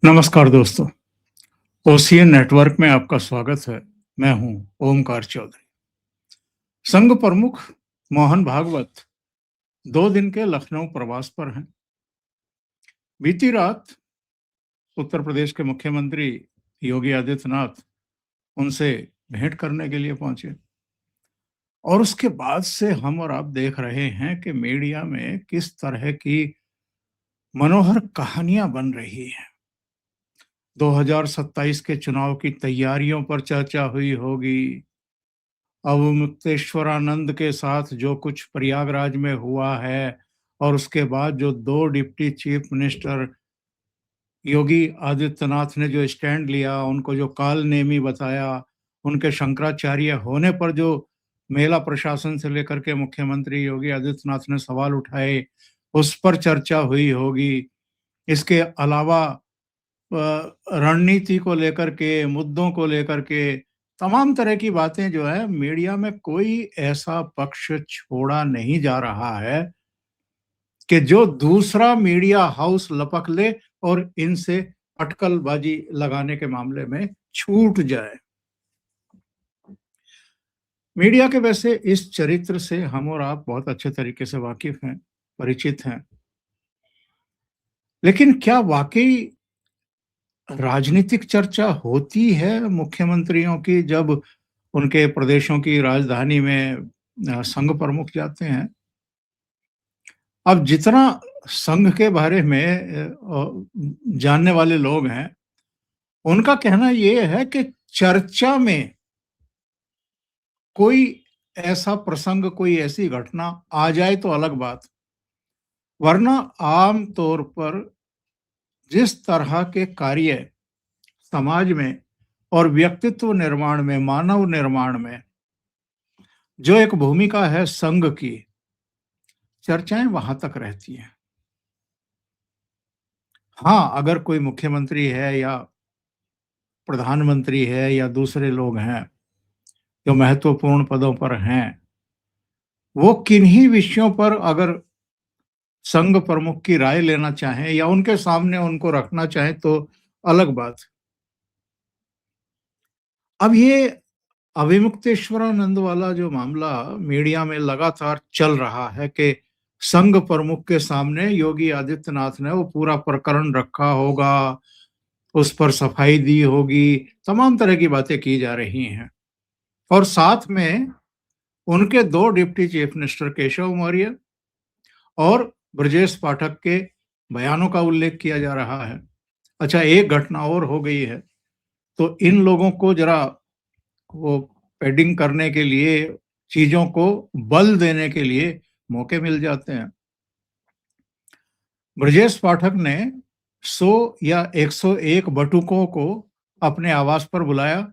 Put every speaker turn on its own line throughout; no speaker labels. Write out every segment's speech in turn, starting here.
नमस्कार दोस्तों, ocean network में आपका स्वागत है। मैं हूं ओमकार चौधरी। संघ प्रमुख मोहन भागवत 2 दिन के लखनऊ प्रवास पर हैं। बीती रात उत्तर प्रदेश के मुख्यमंत्री योगी आदित्यनाथ उनसे भेंट करने के लिए पहुंचे और उसके बाद से हम और आप देख रहे हैं कि मीडिया में किस तरह की मनोहर कहानियां बन रही हैं। 2027 के चुनाव की तैयारियों पर चर्चा हुई होगी। अवमुक्तेश्वरानंद के साथ जो कुछ प्रयागराज में हुआ है और उसके बाद जो 2 deputy chief minister Yogi Adityanath ने जो स्टैंड लिया, उनको जो काल नेमी बताया, उनके शंकराचार्य होने पर जो मेला प्रशासन से लेकर के मुख्यमंत्री योगी आदित्यनाथ ने सवाल उठाए, उस पर चर्चा हुई होगी। इसके अलावा रणनीति को लेकर के, मुद्दों को लेकर के तमाम तरह की बातें जो है मीडिया में कोई ऐसा पक्ष छोड़ा नहीं जा रहा है कि जो दूसरा मीडिया हाउस लपक ले और इनसे अटकलबाजी लगाने के मामले में छूट जाए। मीडिया के वैसे इस चरित्र से हम और आप बहुत अच्छे तरीके से वाकिफ हैं, परिचित हैं। लेकिन क्या वाकई राजनीतिक चर्चा होती है मुख्यमंत्रियों की जब उनके प्रदेशों की राजधानी में संघ प्रमुख जाते हैं? अब जितना संघ के बारे में जानने वाले लोग हैं, उनका कहना ये है कि चर्चा में कोई ऐसा प्रसंग, कोई ऐसी घटना आ जाए तो अलग बात, वरना आम तौर पर जिस तरह के कार्य समाज में और व्यक्तित्व निर्माण में, मानव निर्माण में जो एक भूमिका है संघ की, चर्चाएं वहां तक रहती हैं। हाँ, अगर कोई मुख्यमंत्री है या प्रधानमंत्री है या दूसरे लोग हैं जो महत्वपूर्ण पदों पर हैं, वो किन्हीं विषयों पर अगर संघ प्रमुख की राय लेना चाहें या उनके सामने उनको रखना चाहें तो अलग बात। अब ये अभिमुक्तेश्वरानंद वाला जो मामला मीडिया में लगातार चल रहा है कि संघ प्रमुख के सामने योगी आदित्यनाथ ने वो पूरा प्रकरण रखा होगा, उस पर सफाई दी होगी, तमाम तरह की बातें की जा रही हैं और साथ में उनके 2 deputy chief minister Keshav Maurya और ब्रजेश पाठक के बयानों का उल्लेख किया जा रहा है। अच्छा, एक घटना और हो गई है, तो इन लोगों को जरा वो पैडिंग करने के लिए, चीज़ों को बल देने के लिए मौके मिल जाते हैं। ब्रजेश पाठक ने 100 या 101 बटुकों को अपने आवास पर बुलाया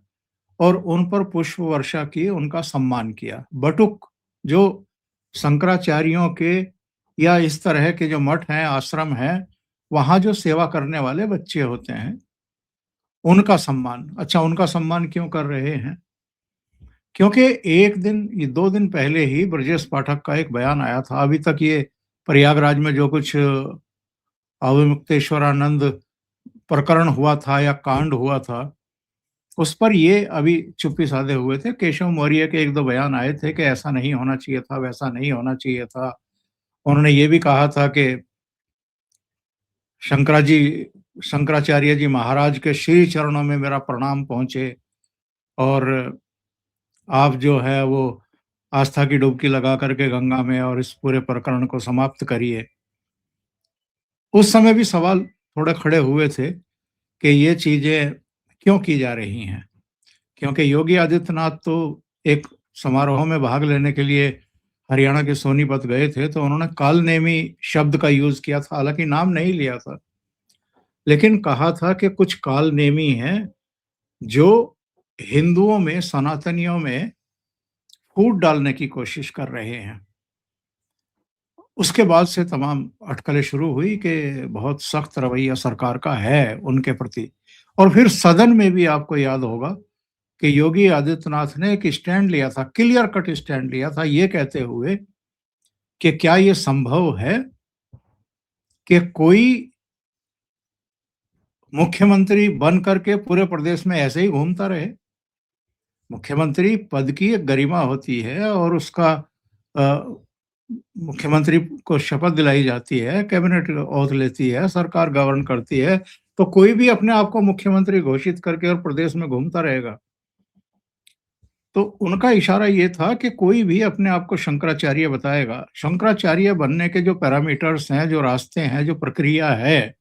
और उन पर पुष्प वर्षा की, उनका सम्मान किया। बटुक जो शंकराचार्यों के या इस तरह के जो मठ हैं, आश्रम हैं, वहाँ जो सेवा करने वाले बच्चे होते हैं, उनका सम्मान। अच्छा, उनका सम्मान क्यों कर रहे हैं? क्योंकि 1 दिन, ये 2 दिन पहले ही ब्रजेश पाठक का एक बयान आया था। अभी तक ये प्रयागराज में जो कुछ अवमुक्तेश्वरानंद प्रकरण हुआ था या कांड हुआ था, उस पर ये अभी चुप्पी साधे हुए थे। केशव मौर्य के 1-2 बयान आए थे कि ऐसा नहीं होना चाहिए था, वैसा नहीं होना चाहिए था। उन्होंने ये भी कहा था कि शंकरा जी शंकराचार्य जी महाराज के श्री चरणों में मेरा प्रणाम पहुँचे और आप जो है वो आस्था की डुबकी लगा करके गंगा में और इस पूरे प्रकरण को समाप्त करिए। उस समय भी सवाल थोड़े खड़े हुए थे कि ये चीज़ें क्यों की जा रही हैं? क्योंकि योगी आदित्यनाथ तो एक समारोह में भाग लेने के लिए हरियाणा के सोनीपत गए थे, तो उन्होंने कालनेमी शब्द का यूज़ किया था, हालाँकि नाम नहीं लिया था। लेकिन कहा था कि कुछ कालनेमी हैं, जो हिंदुओं में, सनातनियों में फूट डालने की कोशिश कर रहे हैं। उसके बाद से तमाम अटकलें शुरू हुई कि बहुत सख्त रवैया सरकार का है उनके प्रति। और फिर सदन में भी आपको याद होगा कि योगी आदित्यनाथ ने एक स्टैंड लिया था, क्लियर कट स्टैंड लिया था, ये कहते हुए कि क्या ये संभव है कि कोई मुख्यमंत्री बन करके पूरे प्रदेश में ऐसे ही घूमता रहे। मुख्यमंत्री पद की एक गरिमा होती है और उसका अ, मुख्यमंत्री को शपथ दिलाई जाती है, कैबिनेट ओथ लेती है, सरकार गवर्न करती है, तो कोई भी अपने आप को मुख्यमंत्री घोषित करके और प्रदेश में घूमता रहेगा। तो उनका इशारा ये था कि कोई भी अपने आप को शंकराचार्य बताएगा। शंकराचार्य बनने के जो पैरामीटर्स हैं, जो रास्ते हैं, जो प्रक्रिया है,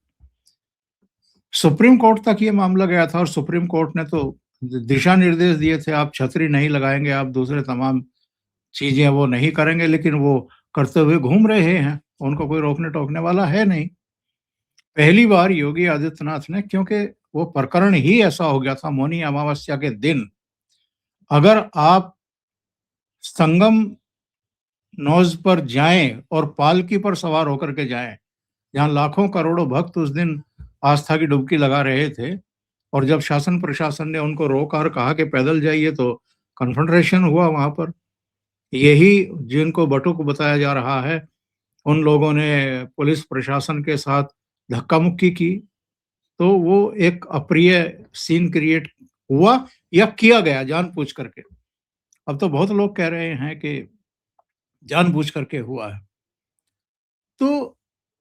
सुप्रीम कोर्ट तक ये मामला गया था और सुप्रीम कोर्ट ने तो दिशा निर्देश दिए थे, आप छतरी नहीं लगाएँगे, आप दूसरे तमाम चीज़ें वो नहीं करेंगे, लेकिन वो करते हुए घूम रहे हैं, उनको कोई रोकने-टोकने वाला है नहीं। पहली बार योगी आदित्यनाथ ने, क्योंकि वो प्रकरण ही ऐसा हो गया था मौनी अमावस्या के दिन, अगर आप संगम नौज पर जाएँ और पालकी पर सवार होकर के जाएँ, जहाँ लाखों करोड़ों भक्त उस दिन आस्था की डुबकी लगा रहे थे और जब शासन प्रशासन ने उनको रोका और कहा कि पैदल जाइए तो कन्फ्रंटेशन हुआ वहाँ पर। यही जिनको बटुक बताया जा रहा है, उन लोगों ने पुलिस प्रशासन के साथ धक्का-मुक्की की, तो वो एक अप्रिय सीन क्रिएट हुआ या किया गया जानबूझ करके। अब तो बहुत लोग कह रहे हैं कि जानबूझ करके हुआ है। तो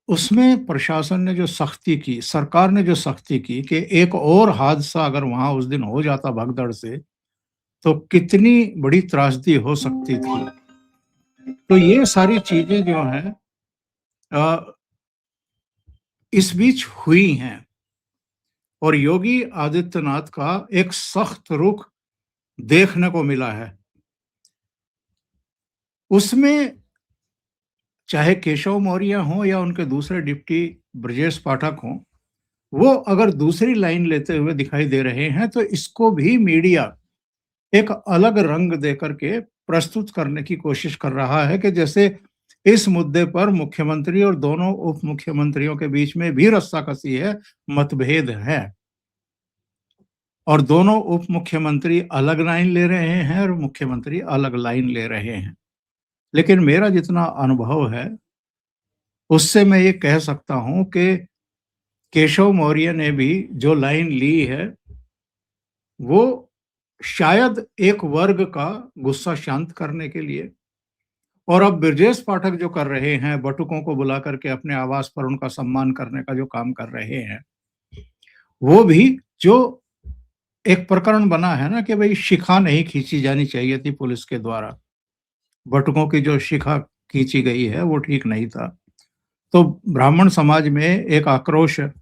उसमें प्रशासन ने जो सख्ती की, सरकार ने जो सख्ती की कि एक और हादसा अगर वहाँ उस दिन हो जाता भगदड़ से, तो कितनी बड़ी त्रासदी हो सकती थी। तो ये सारी चीज़ें जो हैं अ, इस बीच हुई हैं और योगी आदित्यनाथ का एक सख्त रुख देखने को मिला है। उसमें चाहे केशव मौर्य हों या उनके दूसरे डिप्टी ब्रजेश पाठक हों, वो अगर दूसरी लाइन लेते हुए दिखाई दे रहे हैं, तो इसको भी मीडिया एक अलग रंग देकर के प्रस्तुत करने की कोशिश कर रहा है कि जैसे इस मुद्दे पर मुख्यमंत्री और दोनों उप मुख्यमंत्रियों के बीच में भी रस्साकसी है, मतभेद है और दोनों उप मुख्यमंत्री अलग लाइन ले रहे हैं और मुख्यमंत्री अलग लाइन ले रहे हैं। लेकिन मेरा जितना अनुभव है, उससे मैं ये कह सकता हूँ कि केशव मौर्य ने भी जो लाइन ली है, वो शायद एक वर्ग का गुस्सा शांत करने के लिए और अब ब्रजेश पाठक जो कर रहे हैं, बटुकों को बुला करके अपने आवास पर उनका सम्मान करने का जो काम कर रहे हैं, वो भी जो एक प्रकरण बना है ना कि भई शिखा नहीं खींची जानी चाहिए थी पुलिस के द्वारा। बटुकों की जो शिखा खींची गई है, वो ठीक नहीं था। तो ब्राह्मण समाज में एक आक्रोश है।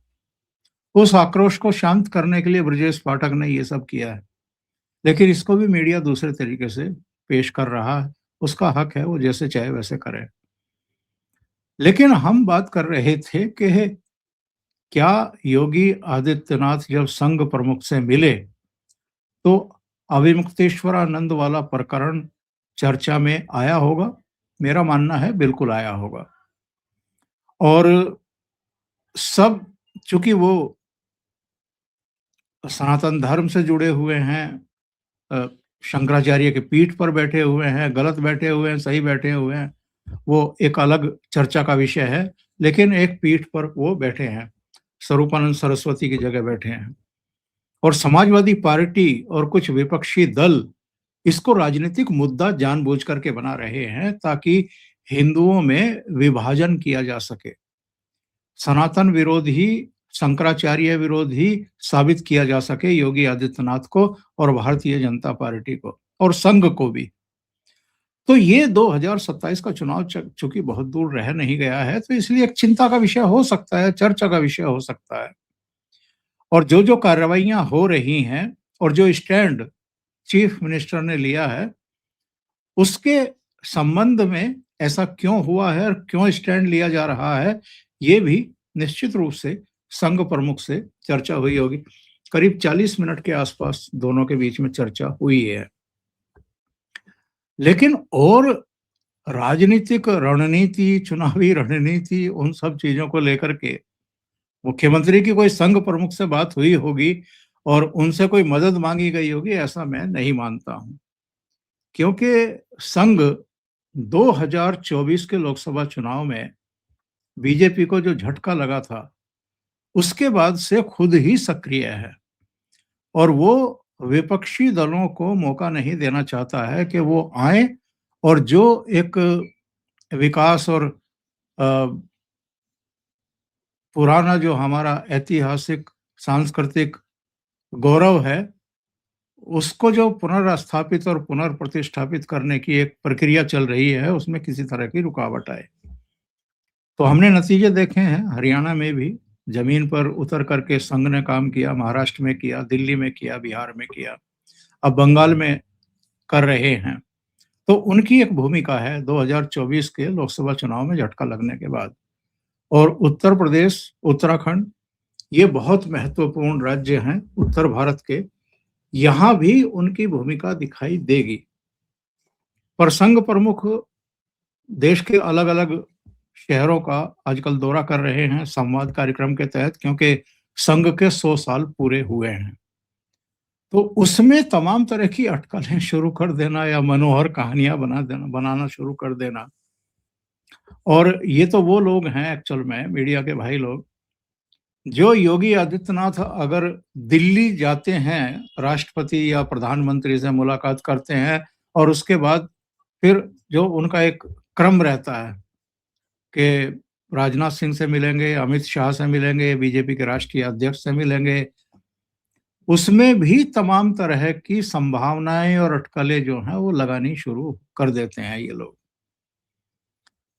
उस आक्रोश को शांत करने के लिए ब्रजेश पाठक ने ये सब किया है। लेकिन इसको भी मीडिया दूसरे तरीके से पेश कर रहा है। उसका हक है, वो जैसे चाहे वैसे करे। लेकिन हम बात कर रहे थे कि क्या योगी आदित्यनाथ जब संघ प्रमुख से मिले, तो अविमुक्तेश्वरानंद वाला प्रकरण चर्चा में आया होगा? मेरा मानना है बिल्कुल आया होगा। और सब चूँकि वो सनातन धर्म से जुड़े हुए हैं, अ, शंकराचार्य के पीठ पर बैठे हुए हैं, गलत बैठे हुए हैं, सही बैठे हुए हैं, वो एक अलग चर्चा का विषय है, लेकिन एक पीठ पर वो बैठे हैं, स्वरूपानंद सरस्वती की जगह बैठे हैं। और समाजवादी पार्टी और कुछ विपक्षी दल इसको राजनीतिक मुद्दा जानबूझ करके बना रहे हैं ताकि हिंदुओं में विभाजन किया जा सके। सनातन विरोधी, शंकराचार्य विरोधी साबित किया जा सके योगी आदित्यनाथ को और भारतीय जनता पार्टी को और संघ को भी। तो ये 2027 का चुनाव चूंकि बहुत दूर रह नहीं गया है, तो इसलिए एक चिंता का विषय हो सकता है, चर्चा का विषय हो सकता है। और जो कार्रवाइयां हो रही हैं और जो स्टैंड चीफ मिनिस्टर ने लिया है, उसके संबंध में ऐसा क्यों हुआ है और क्यों स्टैंड लिया जा रहा है, ये भी निश्चित रूप से संघ प्रमुख से चर्चा हुई होगी। करीब 40 मिनट के आसपास दोनों के बीच में चर्चा हुई है। लेकिन और राजनीतिक रणनीति, चुनावी रणनीति, उन सब चीज़ों को लेकर के मुख्यमंत्री की कोई संघ प्रमुख से बात हुई होगी और उनसे कोई मदद माँगी गई होगी, ऐसा मैं नहीं मानता हूँ। क्योंकि संघ 2024 के लोकसभा चुनाव में बीजेपी को जो झटका लगा था, उसके बाद से खुद ही सक्रिय है और वो विपक्षी दलों को मौका नहीं देना चाहता है कि वो आएँ और जो एक विकास और अ, पुराना जो हमारा ऐतिहासिक सांस्कृतिक गौरव है, उसको जो पुनर्स्थापित और पुनर्प्रतिष्ठापित करने की एक प्रक्रिया चल रही है, उसमें किसी तरह की रुकावट आए। तो हमने नतीजे देखे हैं, हरियाणा में भी ज़मीन पर उतर कर के संघ ने काम किया, महाराष्ट्र में किया, दिल्ली में किया, बिहार में किया, अब बंगाल में कर रहे हैं। तो उनकी एक भूमिका है 2024 के लोकसभा चुनाव में झटका लगने के बाद और उत्तर प्रदेश, उत्तराखंड ये बहुत महत्वपूर्ण राज्य हैं उत्तर भारत के, यहाँ भी उनकी भूमिका दिखाई देगी। पर संघ प्रमुख देश के अलग-अलग शहरों का आजकल दौरा कर रहे हैं संवाद कार्यक्रम के तहत क्योंकि संघ के 100 साल पूरे हुए हैं। तो उसमें तमाम तरह की अटकलें शुरू कर देना या मनोहर कहानियाँ बनाना शुरू कर देना और ये तो वो लोग हैं एक्चुअल में मीडिया के भाई लोग, जो योगी आदित्यनाथ अगर दिल्ली जाते हैं, राष्ट्रपति या प्रधानमंत्री से मुलाकात करते हैं और उसके बाद फिर जो उनका एक क्रम रहता है कि राजनाथ सिंह से मिलेंगे, अमित शाह से मिलेंगे, बीजेपी के राष्ट्रीय अध्यक्ष से मिलेंगे, उसमें भी तमाम तरह की संभावनाएँ और अटकलें जो हैं वो लगानी शुरू कर देते हैं ये लोग।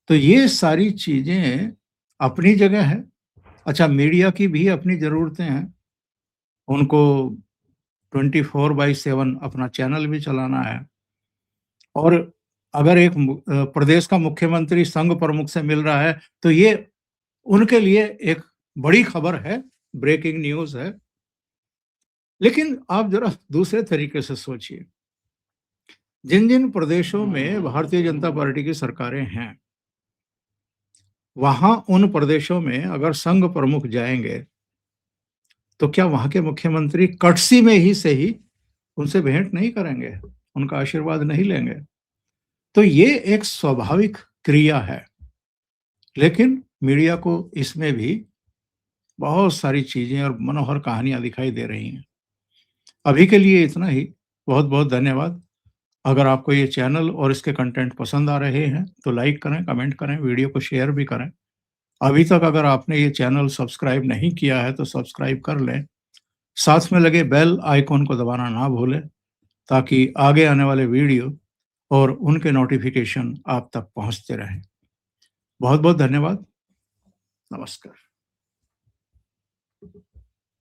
तो ये सारी चीज़ें अपनी जगह है। अच्छा मीडिया की भी अपनी ज़रूरतें हैं। उनको 24/7 अपना चैनल भी चलाना है और अगर एक प्रदेश का मुख्यमंत्री संघ प्रमुख से मिल रहा है, तो ये उनके लिए एक बड़ी खबर है, ब्रेकिंग न्यूज़ है। लेकिन आप ज़रा दूसरे तरीके से सोचिए, जिन-जिन प्रदेशों में भारतीय जनता पार्टी की सरकारें हैं, वहाँ उन प्रदेशों में अगर संघ प्रमुख जाएँगे, तो क्या वहाँ के मुख्यमंत्री कटसी में ही से ही उनसे भेंट नहीं करेंगे, उनका आशीर्वाद नहीं लेंगे? तो ये एक स्वाभाविक क्रिया है, लेकिन मीडिया को इसमें भी बहुत सारी चीज़ें और मनोहर कहानियाँ दिखाई दे रही हैं। अभी के लिए इतना ही, बहुत-बहुत धन्यवाद। अगर आपको ये चैनल और इसके कंटेंट पसंद आ रहे हैं, तो लाइक करें, कमेंट करें, वीडियो को शेयर भी करें। अभी तक अगर आपने ये चैनल सब्सक्राइब नहीं किया है, तो सब्सक्राइब कर लें। साथ में लगे बेल आइकॉन को दबाना ना भूलें, ताकि आगे आने वाले वीडियो और उनके नोटिफ़िकेशन आप तक पहुँचते रहें। बहुत-बहुत धन्यवाद। नमस्कार।